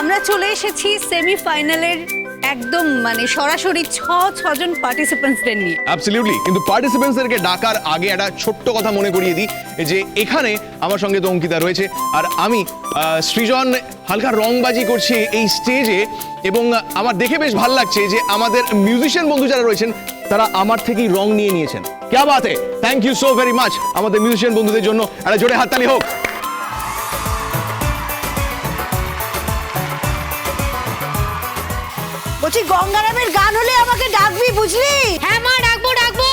আমরা চলে এসেছি সেমিফাইনালের একদম মানে সরাসরি ছজন পার্টিসিপেন্টসদের নিয়ে। অ্যাবসলিউটলি, কিন্তু পার্টিসিপেন্টসদেরকে ডাকার আগে একটা ছোট্ট কথা মনে করিয়ে দিই যে এখানে আমার সঙ্গে তো অঙ্কিতা রয়েছে, আর আমি সৃজন হালকা রংবাজি করছি এই স্টেজে, এবং আমার দেখে বেশ ভালো লাগছে যে আমাদের মিউজিশিয়ান বন্ধু যারা রয়েছেন তারা আমার থেকেই রং নিয়ে নিয়েছেন। ক্যা বাত হে, thank you so very much আমাদের মিউজিশিয়ান বন্ধুদের জন্য, একটা জোরে হাততালি হোক। বলছি গঙ্গারামের গান হলে আমাকে ডাকবি, বুঝলি? হ্যাঁ মা, ডাকবো ডাকবো।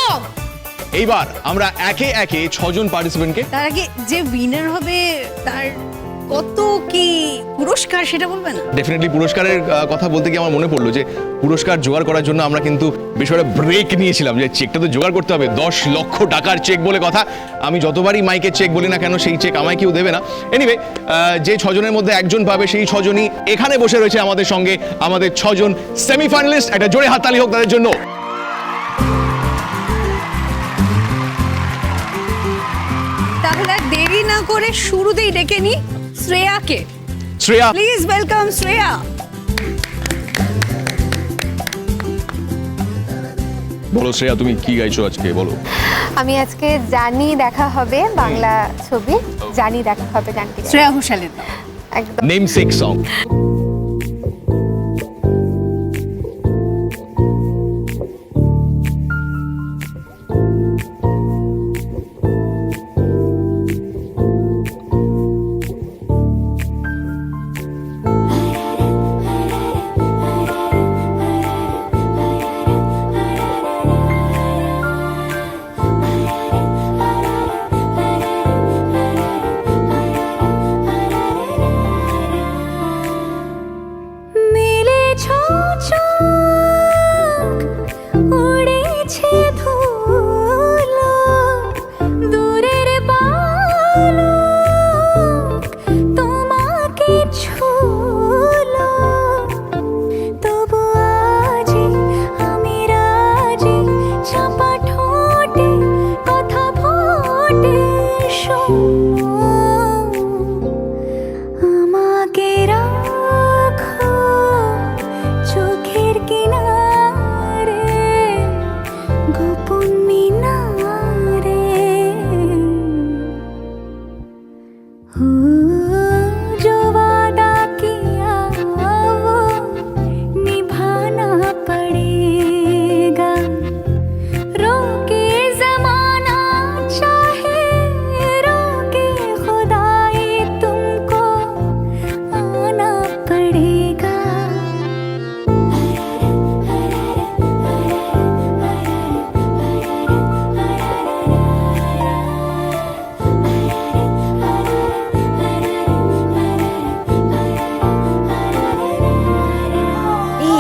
এইবার আমরা একে একে 6 জন পার্টিসিপেন্টকে, তার আগে যে উইনার হবে তার কত কি পুরস্কার সেটা বলবে না? ডেফিনেটলি পুরস্কারের কথা বলতে গিয়ে আমার মনে পড়লো যে পুরস্কার জোগাড় করার জন্য আমরা কিন্তু বেশ একটা ব্রেক নিয়েছিলাম, যে চেকটা তো জোগাড় করতে হবে। 10 লক্ষ টাকার চেক বলে কথা, আমি যতবারই মাইকে চেক বলি না কেন সেই চেক আমায় কেউ দেবে না। এনিওয়ে, যে 6 জনের মধ্যে একজন পাবে সেই 6 জনই এখানে বসে রয়েছে আমাদের সঙ্গে, আমাদের 6 জন সেমিফাইনালিস্ট। একটা জোরে হাততালি হোক তাদের জন্য। তাহলে আর দেরি না করে শুরুতেই ডেকে নি শ্রেয়াকে। Shreya, please welcome Shreya. বলো শ্রেয়া, তুমি কি গাইছো আজকে বলো। আমি আজকে জানি দেখা হবে বাংলা ছবি, জানি দেখা হবে গানটি গাইবো। শ্রেয়া ঘোষালের নাম। একদম। Namesake song.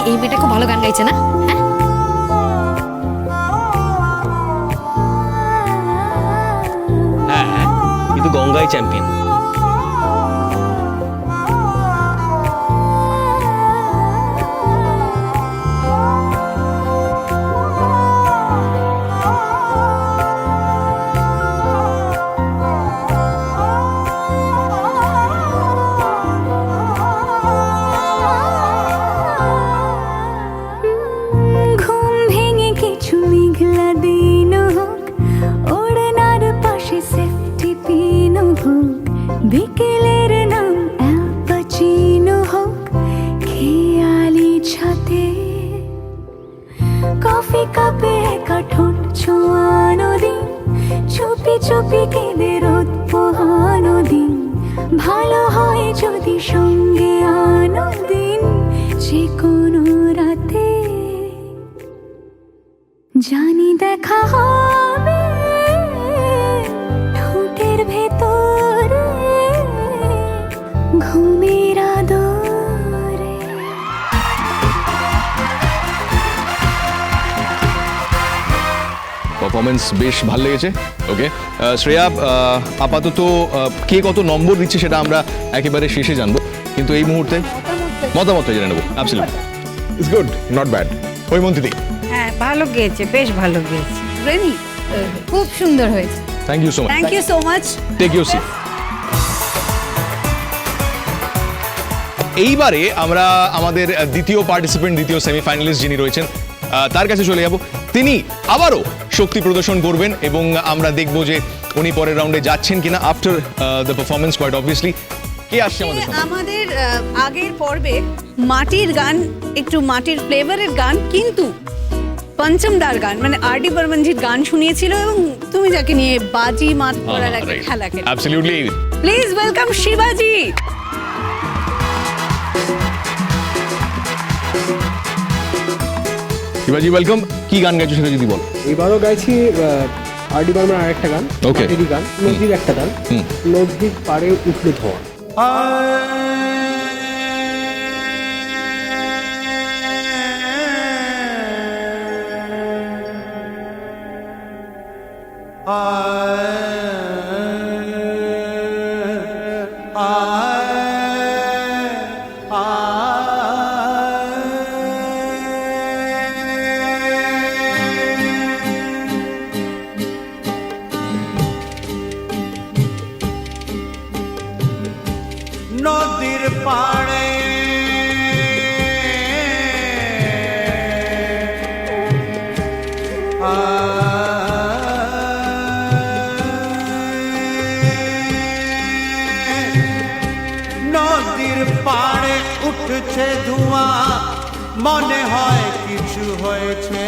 এই মেয়েটা খুব ভালো গান গাইছে না? হ্যাঁ, কিন্তু গঙ্গাই চ্যাম্পিয়ন। বিকেলের নাম অ্যাপাচিনো হোক, খেয়ালি ছাতে কফি কাপে একা ঠোঁট ছোঁয়ানো দিন, চুপি চুপি কেঁদে রোদ পোহানো দিন, ভালো হয় যদি সঙ্গে আনো দিন, যে কোনো রাতে জানি দেখা হবে ঠোঁটের ভেতরে ঘুমের আদরে। পারফরমেন্স বেশ ভালো লেগেছে। ওকে শ্রেয়া, আপাতত কে কত নম্বর দিচ্ছে সেটা আমরা একেবারে শেষে জানবো, কিন্তু এই মুহূর্তে মতামতটা জেনে নেবো। Absolutely, it's good, not bad. হৈমন্তিদি, হ্যাঁ ভালো গেয়েছে, বেশ ভালো গেয়েছে। রেনি খুব সুন্দর হয়েছে। Thank you so much. Thank you so much. Take your seat. এইবারে আমরা আমাদের দ্বিতীয় পার্টিসিপেন্ট, দ্বিতীয় সেমিফাইনালিস্ট যিনি রয়েছেন তার কাছে চলে যাব। তিনি আবারও শক্তি প্রদর্শন করবেন এবং আমরা দেখব যে উনি পরের রাউন্ডে যাচ্ছেন কিনা after the performance quite obviously. কে আসছে আমাদের সঙ্গে? আমাদের আগের পর্বে মাটির গান, একটু মাটির ফ্লেভারের গান, কিন্তু পঞ্চমদার গান মানে আর.ডি. বর্মনজির গান শুনিয়েছিল এবং তুমি যাকে নিয়ে বাজি মাত করার একটা খেলা খেলে। অ্যাবসলিউটলি। প্লিজ ওয়েলকাম শিবাজি। শিবাজি ওয়েলকাম। কি গান গাইছো সেটা যদি বল। এবারও গাইছি আর.ডি. বর্মন আরেকটা গান, Okay. মাটিরই গান, নদীর একটা গান, নদীর পাড়ে উঠলে ধোয়া। নদীর পাড়ে নদীর পাড়ে উঠছে ধোঁয়া, মনে হয় কিছু হয়েছে।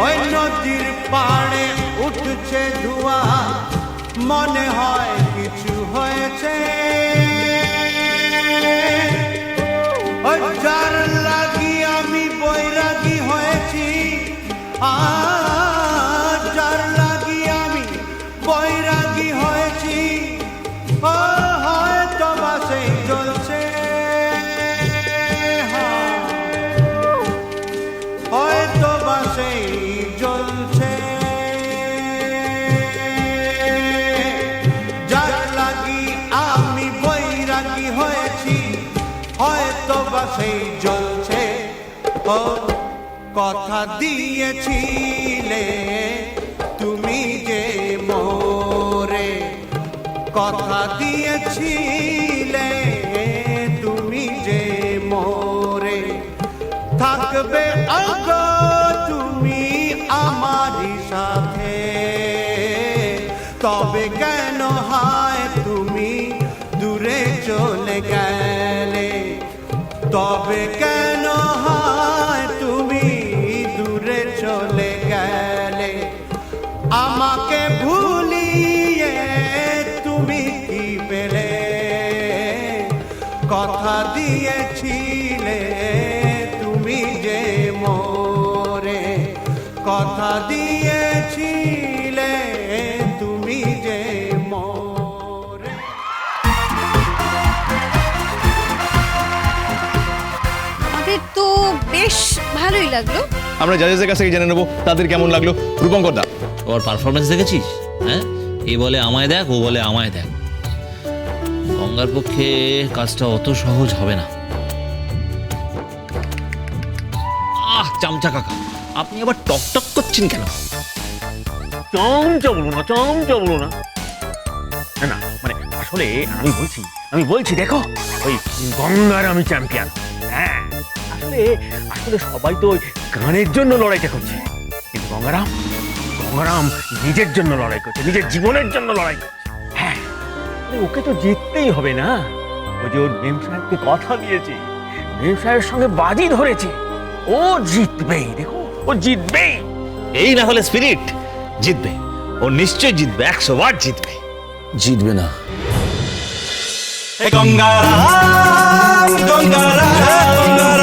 ওই নদীর পাড়ে উঠছে ধোঁয়া, মনে হয় কিছু হয়েছে। ওই যার লাগি আমি বৈরাগী হয়েছি, আর যার লাগি আমি বৈরাগী হয়েছি, ও হয়তো বাসেই জ্বলছে, হয়তো বাসেই জ্বলছে। যার লাগি আমি বৈরাগী হয়েছি, হয়তো বাসেই জ্বলছে। ও কথা দিয়েছিলে তুমি যে মোরে, কথা দিয়েছিলে তুমি যে মোরে, থাকবে আগো তুমি আমারই সাথে। তবে কেন হায় তুমি দূরে চলে গেলে, তবে কেন হায় তুমি দূরে চলে গেলে, আমাকে ভুলিয়ে তুমি কি পেলে। কথা দিয়েছিলে তুমি যে মোরে, কথা দিয়েছিলে তুমি যে মোরে। আমাদের তো বেশ ভালোই লাগলো। আমরা জাজেসদের কাছ থেকে জেনে নেবো তাদের কেমন লাগলো। রূপঙ্কর দা, ওর পারফরমেন্স দেখেছিস? হ্যাঁ, এ বলে আমায় দেখ, ও বলে আমায় দেখ। গঙ্গার পক্ষে কাজটা অত সহজ হবে না। চামচা কাকা, আপনি আবার টকটক করছেন কেন? চমচা বলো না, চমচা বলো না। না না, মানে আসলে আমি বলছি দেখো, ওই গঙ্গার আমি চ্যাম্পিয়ন। হ্যাঁ, আসলে আসলে সবাই তো ওই গানের জন্য লড়াইটা করছে, কিন্তু গঙ্গারাম নিজের জন্য লড়াই করছে, নিজের জীবনের জন্য লড়াই করছে। হ্যাঁ, ওকে তো জিততেই হবে না। ও যে ওর মেম সাহেবকে কথা দিয়েছে, মেম সাহেবের সঙ্গে বাজি ধরেছে, ও জিতবেই। দেখো, ও জিতবেই। এই না হলে স্পিরিট জিতবে, ও নিশ্চয় জিতবে, 100 বার জিতবে। জিতবে না। গঙ্গারাম গঙ্গারাম